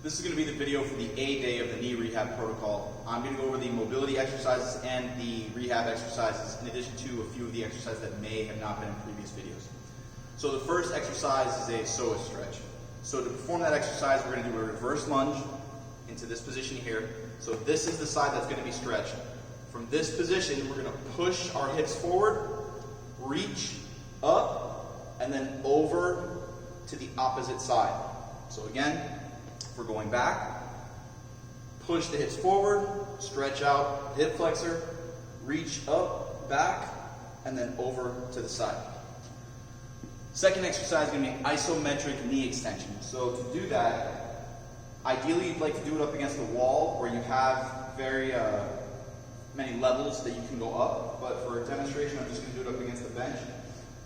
This is going to be the video for the A day of the knee rehab protocol. I'm going to go over the mobility exercises and the rehab exercises in addition to a few of the exercises that may have not been in previous videos. So the first exercise is a psoas stretch. So to perform that exercise, we're going to do a reverse lunge into this position here. So this is the side that's going to be stretched. From this position, we're going to push our hips forward, reach up, and then over to the opposite side. So again, we're going back, push the hips forward, stretch out hip flexor, reach up, back, and then over to the side. Second exercise is going to be isometric knee extension. So to do that, ideally you'd like to do it up against the wall where you have very many levels that you can go up, but for a demonstration I'm just going to do it up against the bench.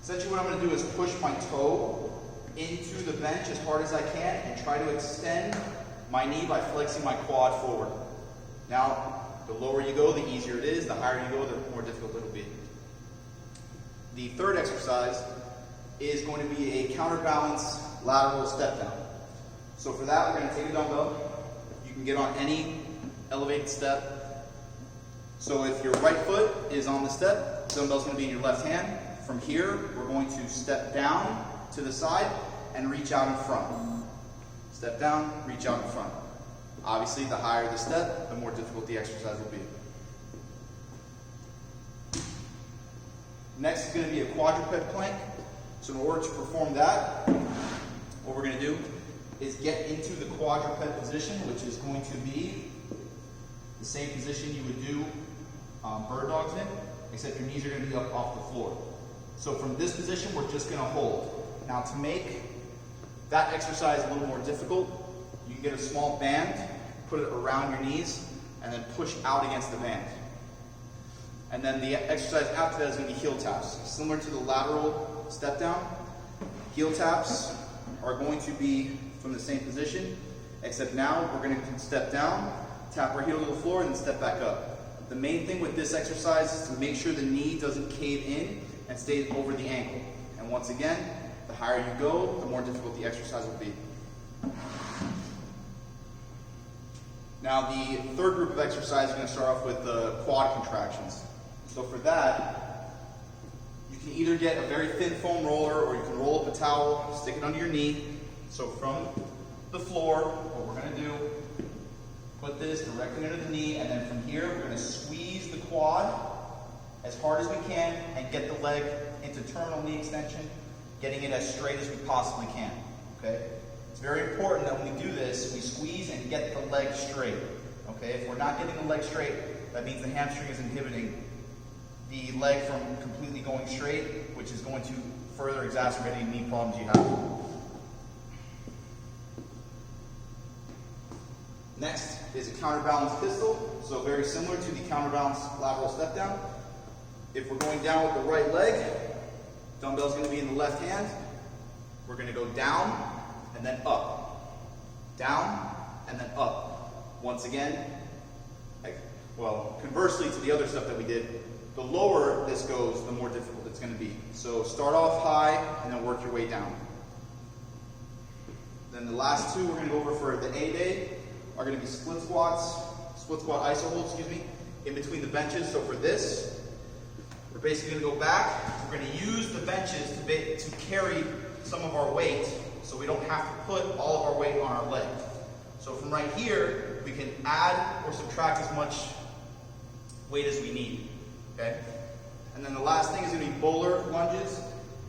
Essentially what I'm going to do is push my toe into the bench as hard as I can and try to extend my knee by flexing my quad forward. Now, the lower you go, the easier it is. The higher you go, the more difficult it'll be. The third exercise is going to be a counterbalance lateral step down. So for that, we're going to take a dumbbell. You can get on any elevated step. So if your right foot is on the step, the dumbbell's going to be in your left hand. From here, we're going to step down to the side and reach out in front. Step down, reach out in front. Obviously, the higher the step, the more difficult the exercise will be. Next is going to be a quadruped plank. So in order to perform that, what we're going to do is get into the quadruped position, which is going to be the same position you would do bird dogs in, except your knees are going to be up off the floor. So from this position, we're just going to hold. Now to make that exercise a little more difficult, you can get a small band, put it around your knees, and then push out against the band. And then the exercise after that is going to be heel taps. Similar to the lateral step down, heel taps are going to be from the same position, except now we're going to step down, tap our heel to the floor, and then step back up. The main thing with this exercise is to make sure the knee doesn't cave in and stays over the ankle. And once again, the higher you go, the more difficult the exercise will be. Now the third group of exercises is going to start off with the quad contractions. So for that, you can either get a very thin foam roller or you can roll up a towel, stick it under your knee. So from the floor, what we're going to do, put this directly under the knee, and then from here we're going to squeeze the quad as hard as we can and get the leg into terminal knee extension, getting it as straight as we possibly can, okay? It's very important that when we do this, we squeeze and get the leg straight, okay? If we're not getting the leg straight, that means the hamstring is inhibiting the leg from completely going straight, which is going to further exacerbate any knee problems you have. Next is a counterbalance pistol, so very similar to the counterbalance lateral step down. If we're going down with the right leg, dumbbell's going to be in the left hand. We're going to go down and then up. Down and then up. Once again, conversely to the other stuff that we did, the lower this goes, the more difficult it's going to be. So start off high and then work your way down. Then the last two we're going to go over for the A day are going to be split squat iso holds, in between the benches. So for this, we're basically going to go back. We're going to use the benches to carry some of our weight so we don't have to put all of our weight on our leg. So from right here, we can add or subtract as much weight as we need. Okay? And then the last thing is going to be bowler lunges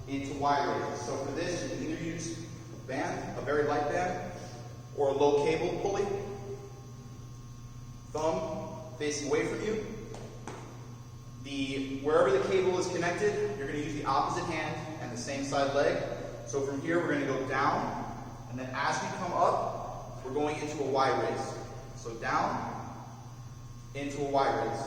into wide raises. So for this, you can either use a band, a very light band, or a low cable pulley. Thumb facing away from you. Wherever the cable is connected, you're going to use the opposite hand and the same side leg. So from here, we're going to go down, and then as we come up, we're going into a Y raise. So down, into a Y raise.